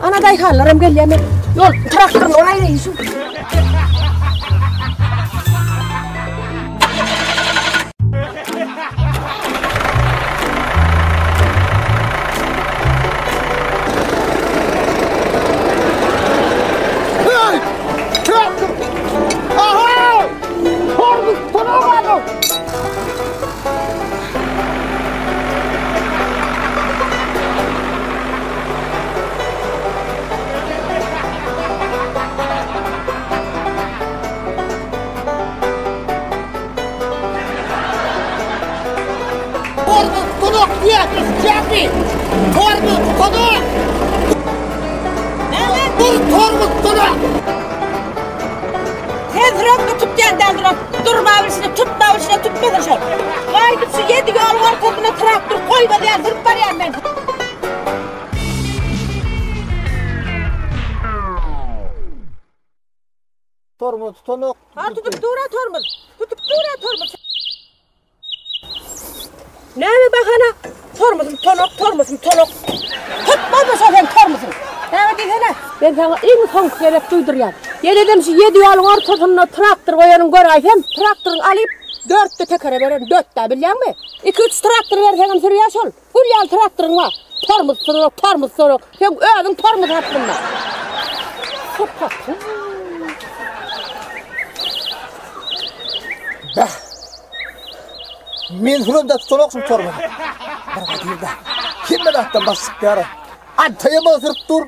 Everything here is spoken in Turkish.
Ana dayhanlarım gelýärmi? Yol traktorun orayla ýyşy. Tormuz tonok. Ha tutup dura tormuz. Tutup dura tormuz. Näme bahana? Tormuzum tonok, tormuzum tonok. Tutmazsa sen tormuzum. Näme diýene? Ben sana iň soň gerek duýdurýar. Ýeledem şu 7 ýalyň ortasyna traktor goýanyň göräýsem, traktoryň alyp 4 tekere beren 4 da bilýärmi? 2-3 traktor berseňem sürýäşol. Gül ýal traktoryň var. Tormuz sorok. Sen özüň tormuz atdynma. Bah. Men şurada tutanoksun torma. Barga diýdi. Kimden atdan basyp ýara. Antaya basıp dur.